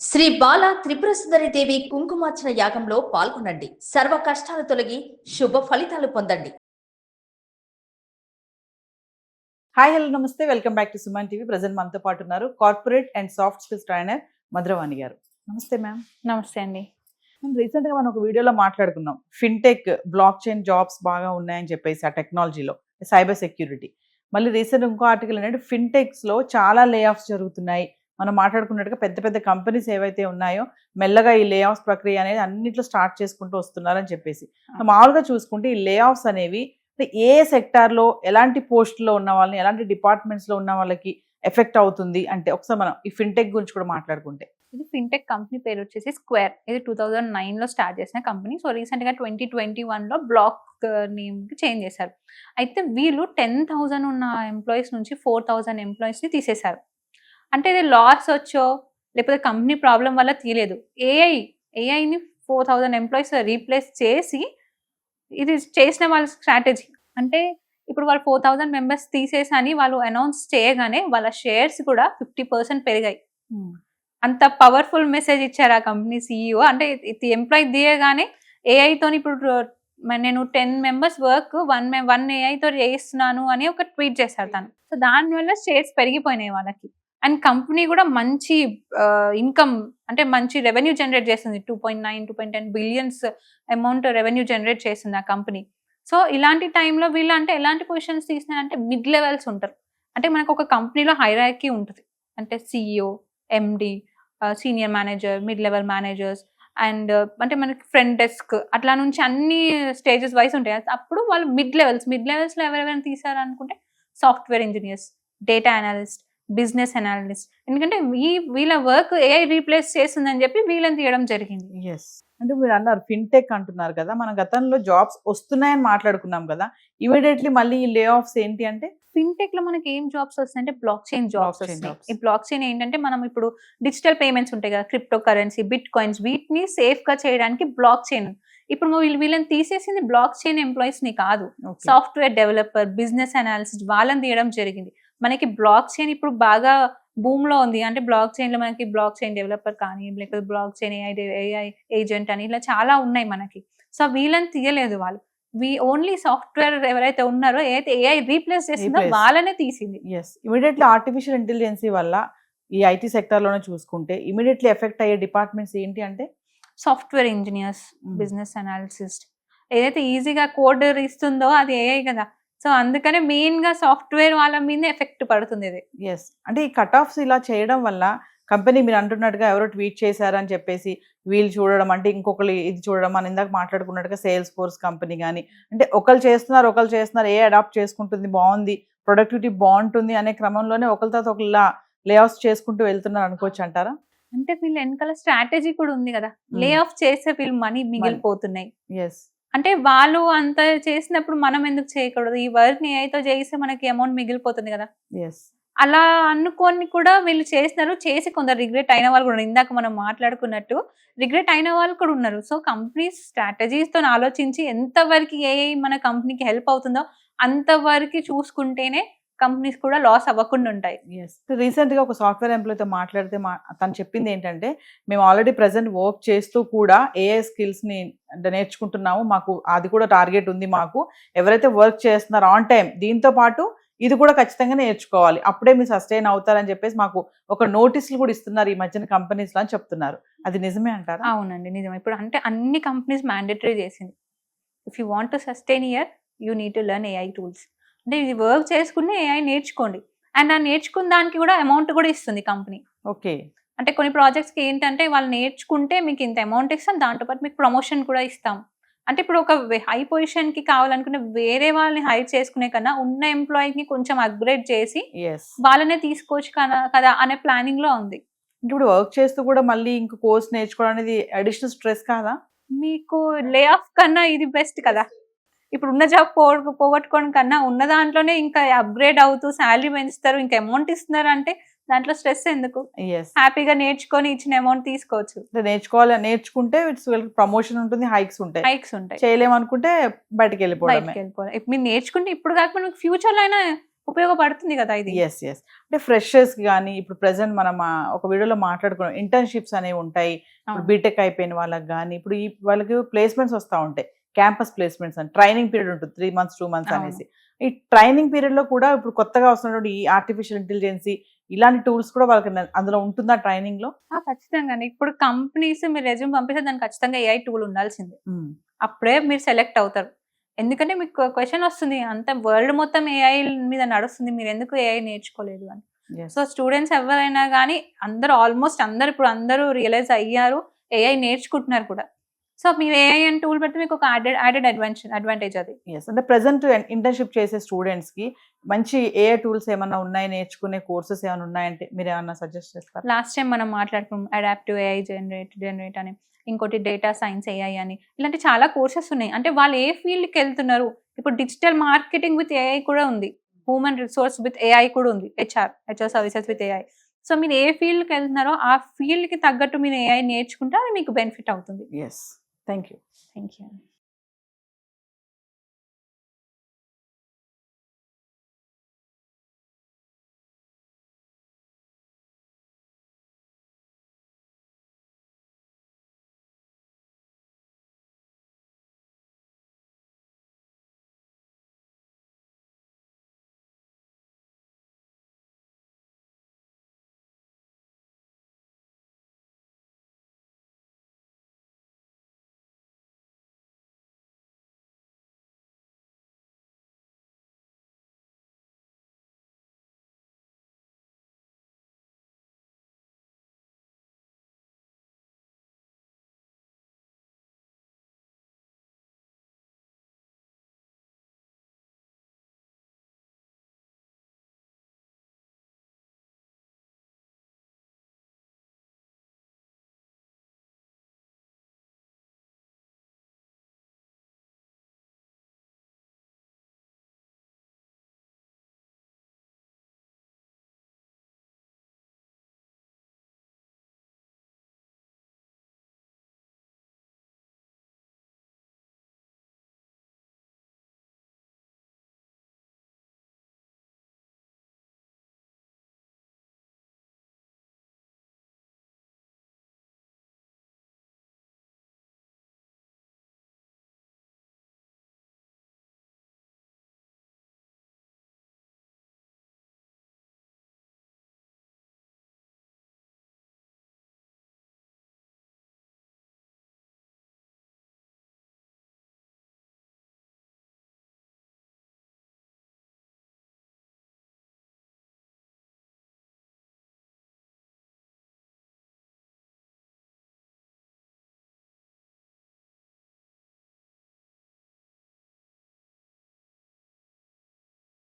శ్రీ బాల త్రిపుర సుందరి దేవి కుంకుమార్చన యాగంలో పాల్గొనండి. సర్వ కష్టాలు తొలగి శుభ ఫలితాలు పొందండి. హాయ్ హలో నమస్తే, welcome back to Suman TV. Present మనతో పాటు ఉన్నారు corporate and soft skills trainer Madhuravani గారు. నమస్తే మ్యామ్. నమస్తే అండి. రీసెంట్ గా మనం ఒక వీడియోలో మాట్లాడుకున్నాం, ఫిన్టెక్ బ్లాక్ చైన్ జాబ్స్ బాగా ఉన్నాయని చెప్పేసి ఆ టెక్నాలజీలో సైబర్ సెక్యూరిటీ. మళ్ళీ రీసెంట్ ఇంకో ఆర్టికల్ ఏంటంటే ఫిన్టెక్స్ లో చాలా లే ఆఫ్స్ జరుగుతున్నాయి. మనం మాట్లాడుకున్నట్టుగా పెద్ద పెద్ద కంపెనీస్ ఏవైతే ఉన్నాయో మెల్లగా ఈ లే ఆఫ్స్ ప్రక్రియ అనేది అన్నింటిలో స్టార్ట్ చేసుకుంటూ వస్తున్నారని చెప్పేసి. మామూలుగా చూసుకుంటే ఈ లే ఆఫ్స్ అనేవి ఏ సెక్టార్లో ఎలాంటి పోస్టులో ఉన్న వాళ్ళని, ఎలాంటి డిపార్ట్మెంట్స్లో ఉన్న వాళ్ళకి ఎఫెక్ట్ అవుతుంది అంటే ఒకసారి మనం ఈ ఫిన్టెక్ గురించి కూడా మాట్లాడుకుంటే. ఇది ఫిన్టెక్ కంపెనీ పేరు వచ్చేసి స్క్వేర్. ఇది 2009 లో స్టార్ట్ చేసిన కంపెనీ. సో రీసెంట్ గా 2021 లో బ్లాక్ నేమ్ కి చేంజ్ చేశారు. అయితే వీళ్ళు 10,000 ఉన్న ఎంప్లాయీస్ నుంచి 4,000 ఎంప్లాయీస్ ని తీసేశారు. అంటే ఇది లాస్ వచ్చో లేకపోతే కంపెనీ ప్రాబ్లం వల్ల తీయలేదు. ఏఐని 4,000 ఎంప్లాయీస్ రీప్లేస్ చేసి ఇది చేసిన వాళ్ళ స్ట్రాటజీ. అంటే ఇప్పుడు వాళ్ళు 4,000 మెంబర్స్ తీసేసని వాళ్ళు అనౌన్స్ చేయగానే వాళ్ళ షేర్స్ కూడా 50% పెరిగాయి. అంత పవర్ఫుల్ మెసేజ్ ఇచ్చారు ఆ కంపెనీ CEO. అంటే ఎంప్లాయీ దియగానే ఏఐతో ఇప్పుడు నేను 10 మెంబర్స్ వర్క్ 1 ఏఐతో చేయిస్తున్నాను అని ఒక ట్వీట్ చేశారు తను. సో దానివల్ల షేర్స్ పెరిగిపోయినాయి వాళ్ళకి. అండ్ కంపెనీ కూడా మంచి ఇన్కమ్, అంటే మంచి రెవెన్యూ జనరేట్ చేస్తుంది. 2.10 బిలియన్స్ అమౌంట్ రెవెన్యూ జనరేట్ చేస్తుంది ఆ కంపెనీ. సో ఇలాంటి టైంలో వీళ్ళు అంటే ఎలాంటి పొజిషన్స్ తీసినారంటే మిడ్ లెవెల్స్ ఉంటారు. అంటే మనకు ఒక కంపెనీలో హైరార్కీ ఉంటుంది. అంటే CEO, MD, senior manager, mid level managers and అంటే మనకి ఫ్రంట్ డెస్క్ అట్లా నుంచి అన్ని స్టేజెస్ వైస్ ఉంటాయి. అప్పుడు వాళ్ళు మిడ్ లెవెల్స్లో ఎవరెవరైనా తీసారు అనుకుంటే software engineers, data analyst, business analyst. ఎందుకంటే వీళ్ళ వర్క్ ఏఐ రీప్లేస్ చేస్తుందని చెప్పి వీళ్ళని తీయడం జరిగింది. ఎస్, అంటే మీరు అన్నారు ఫిన్టెక్ అంటున్నారు కదా, మన గతంలో జాబ్స్ వస్తున్నాయని మాట్లాడుకున్నాం కదా, ఇమీడియట్లీ మళ్ళీ ఈ లే ఆఫ్స్ ఏంటి అంటే ఫిన్టెక్ లో మనకి ఏం జాబ్స్ వస్తాయంటే బ్లాక్ చైన్ జాబ్స్ Blockchain వస్తాయి. jobs. ఈ బ్లాక్ చైన్ ఏంటంటే మనం ఇప్పుడు డిజిటల్ పేమెంట్స్ ఉంటాయి కదా, క్రిప్టో కరెన్సీ, బిట్ కాయిన్స్, వీటిని సేఫ్ గా చేయడానికి బ్లాక్ చైన్. ఇప్పుడు వీళ్ళని తీసేసింది బ్లాక్ చైన్ ఎంప్లాయీస్ ని కాదు, సాఫ్ట్వేర్ డెవలపర్, బిజినెస్ అనాలిసిస్ట్ వాళ్ళని తీయడం జరిగింది. మనకి బ్లాక్ చైన్ ఇప్పుడు బాగా భూమ్ లో ఉంది. అంటే బ్లాక్ చైన్ లో మనకి బ్లాక్ చైన్ డెవలపర్ కానీ లేకపోతే బ్లాక్ చైన్ ఏఐ ఏజెంట్ అని ఇలా చాలా ఉన్నాయి మనకి. సో వీళ్ళని తీయలేదు వాళ్ళు. ఓన్లీ సాఫ్ట్వేర్ ఎవరైతే ఉన్నారో ఏదైతే ఏఐ రీప్లేస్ చేసిందో వాళ్ళనే తీసింది. ఎస్, ఇమీడియట్లీ ఆర్టిఫిషియల్ ఇంటెలిజెన్సీ వల్ల ఈ ఐటీ సెక్టర్ లోనే చూసుకుంటే ఇమీడియట్లీ ఎఫెక్ట్ అయ్యే డిపార్ట్మెంట్స్ ఏంటి అంటే సాఫ్ట్వేర్ ఇంజనీర్స్, బిజినెస్ అనాలిసిస్ట్. ఏదైతే ఈజీగా కోడ్ ఇస్తుందో అది ఏఐ కదా. సో అందుకనే మెయిన్ గా సాఫ్ట్వేర్ వాళ్ళ మీద ఎఫెక్ట్ పడుతుంది ఇది. ఎస్, అంటే ఈ కట్ ఆఫ్స్ ఇలా చేయడం వల్ల కంపెనీ మీరు అంటున్నట్టుగా ఎవరో ట్వీట్ చేశారని చెప్పేసి వీళ్ళు చూడడం, అంటే ఇంకొకరు ఇది చూడడం, మనం ఇందాక మాట్లాడుకున్నట్టుగా సేల్స్ ఫోర్స్ కంపెనీ కానీ, అంటే ఒకరు చేస్తున్నారు ఏ అడాప్ట్ చేసుకుంటుంది, బాగుంది, ప్రొడక్టివిటీ బాగుంటుంది అనే క్రమంలోనే ఒకరి తర్వాత ఒకళ్ళ లే ఆఫ్ చేసుకుంటూ వెళ్తున్నారు అనుకోవచ్చు అంటారా? అంటే వీళ్ళ వెనకాల స్ట్రాటజీ కూడా ఉంది కదా. లే ఆఫ్ చేసే వీళ్ళు మనీ మిగిలిపోతున్నాయి. ఎస్, అంటే వాళ్ళు అంత చేసినప్పుడు మనం ఎందుకు చేయకూడదు? ఈ వర్క్ ని ఏఐతో చేస్తే మనకి అమౌంట్ మిగిలిపోతుంది కదా. ఎస్, అలా అనుకోని కూడా వీళ్ళు చేసినారు. చేసి కొందరు రిగ్రెట్ అయిన వాళ్ళు కూడా, ఇందాక మనం మాట్లాడుకున్నట్టు రిగ్రెట్ అయిన వాళ్ళు కూడా ఉన్నారు. సో కంపెనీస్ స్ట్రాటజీస్ తో ఆలోచించి ఎంతవరకు ఏఐ మన కంపెనీకి హెల్ప్ అవుతుందో అంతవరకు చూసుకుంటేనే కంపెనీస్ కూడా లాస్ అవ్వకుండా ఉంటాయి. ఎస్, రీసెంట్గా ఒక సాఫ్ట్వేర్ ఎంప్లాయ్తో మాట్లాడితే తను చెప్పింది ఏంటంటే, మేము ఆల్రెడీ ప్రజెంట్ వర్క్ చేస్తూ కూడా ఏఐ స్కిల్స్ని నేర్చుకుంటున్నాము, మాకు అది కూడా టార్గెట్ ఉంది. మాకు ఎవరైతే వర్క్ చేస్తున్నారో ఆన్ టైం దీంతో పాటు ఇది కూడా ఖచ్చితంగా నేర్చుకోవాలి, అప్పుడే మీరు సస్టైన్ అవుతారని చెప్పేసి మాకు ఒక నోటీసులు కూడా ఇస్తున్నారు ఈ మధ్యన కంపెనీస్లో అని చెప్తున్నారు. అది నిజమే అంటారా? అవునండి, నిజమే. ఇప్పుడు అంటే అన్ని కంపెనీస్ మ్యాండేటరీ చేసింది. If you want to sustain year you need to learn AI tools. అంటే ఇది వర్క్ చేసుకుని ఏఐ నేర్చుకోండి. అండ్ ఆ నేర్చుకున్న దానికి కూడా అమౌంట్ కూడా ఇస్తుంది కంపెనీ. ఓకే, అంటే కొన్ని ప్రాజెక్ట్స్కి ఏంటంటే వాళ్ళు నేర్చుకుంటే మీకు ఇంత అమౌంట్ ఇస్తాం, దాంతోపాటు మీకు ప్రమోషన్ కూడా ఇస్తాం. అంటే ఇప్పుడు ఒక హై పొజిషన్కి కావాలనుకునే వేరే వాళ్ళని హైర్ చేసుకునే కన్నా ఉన్న ఎంప్లాయీని కొంచెం అప్గ్రేడ్ చేసి వాళ్ళనే తీసుకోవచ్చు కదా అనే ప్లానింగ్ లో ఉంది. ఇప్పుడు వర్క్ చేస్తూ కూడా మళ్ళీ ఇంకో కోర్స్ నేర్చుకోవడం అనేది అడిషనల్ స్ట్రెస్ కాదా? మీకు లే ఆఫ్ కన్నా ఇది బెస్ట్ కదా. ఇప్పుడు ఉన్న జాబ్ పోగొట్టుకోవడం కన్నా ఉన్న దాంట్లోనే ఇంకా అప్గ్రేడ్ అవుతూ శాలరీ పెంచుతారు, ఇంకా అమౌంట్ ఇస్తున్నారు అంటే దాంట్లో స్ట్రెస్ ఎందుకు? హ్యాపీగా నేర్చుకొని ఇచ్చిన అమౌంట్ తీసుకోవచ్చు. నేర్చుకుంటే ప్రమోషన్ ఉంటుంది, హైక్స్ ఉంటాయి. చేయలేమనుకుంటే బయటకు వెళ్ళిపోవడం. మీరు నేర్చుకుంటే ఇప్పుడు కాకపోతే ఫ్యూచర్ లో అయినా ఉపయోగపడుతుంది కదా ఇది. ఎస్ ఎస్ అంటే ఫ్రెషర్స్ కానీ ఇప్పుడు ప్రెసెంట్ మనం ఒక వీడియోలో మాట్లాడుకున్నాం, ఇంటర్న్షిప్స్ అనేవి ఉంటాయి. ఇప్పుడు అవును. బీటెక్ అయిపోయిన వాళ్ళకి కానీ ఇప్పుడు ఈ వాళ్ళకి ప్లేస్మెంట్స్ వస్తూ ఉంటాయి, క్యాంపస్ ప్లేస్మెంట్స్ అని. ట్రైనింగ్ పీరియడ్ ఉంటుంది 3 months 2 months అవును. అనేసి. ఈ ట్రైనింగ్ పీరియడ్ లో కూడా ఇప్పుడు కొత్తగా వస్తున్నటువంటి ఈ ఆర్టిఫిషియల్ ఇంటెలిజెన్సీ ఇలాంటి టూల్స్ కూడా వాళ్ళకి అందులో ఉంటుందా ట్రైనింగ్ లో? ఖచ్చితంగా ఇప్పుడు కంపెనీస్ మీరు రెజ్యూమ్ పంపిస్తే దానికి ఖచ్చితంగా AI టూల్ ఉండాల్సిందే. అప్పుడే మీరు సెలెక్ట్ అవుతారు. ఎందుకంటే మీకు క్వశ్చన్ వస్తుంది, అంత వరల్డ్ మొత్తం AI మీద నడుస్తుంది, మీరు ఎందుకు AI నేర్చుకోలేదు అని. సో స్టూడెంట్స్ ఎవరైనా కానీ ఆల్మోస్ట్ అందరు ఇప్పుడు అందరూ రియలైజ్ అయ్యారు, AI నేర్చుకుంటున్నారు కూడా. సో మీరు AI అని టూల్ పెడితే మీకు ఒక యాడెడ్ అడ్వాంటేజ్ అది. ఎస్ అంటే ప్రెసెంట్ ఇంటర్న్షిప్ చేసే స్టూడెంట్స్ కి మంచి AI టూల్స్ ఏమన్నా ఉన్నాయి, నేర్చుకునే కోర్సెస్ ఏమైనా ఉన్నాయంటే మీరు ఏమన్నా సజెస్ట్ చేస్తారు? లాస్ట్ టైం మనం మాట్లాడుకున్నాం అడాప్టివ్ AI జనరేట్ అని, ఇంకోటి డేటా సైన్స్ AI అని, ఇలాంటి చాలా కోర్సెస్ ఉన్నాయి. అంటే వాళ్ళు ఏ ఫీల్డ్కి వెళ్తున్నారు, ఇప్పుడు డిజిటల్ మార్కెటింగ్ విత్ AI కూడా ఉంది, హ్యూమన్ రిసోర్స్ విత్ AI కూడా ఉంది, HR services with AI. So మీరు ఏ ఫీల్డ్కి వెళ్తున్నారో ఆ ఫీల్డ్కి తగ్గట్టు మీరు AI నేర్చుకుంటే అది మీకు బెనిఫిట్ అవుతుంది. Yes, thank you. Thank you.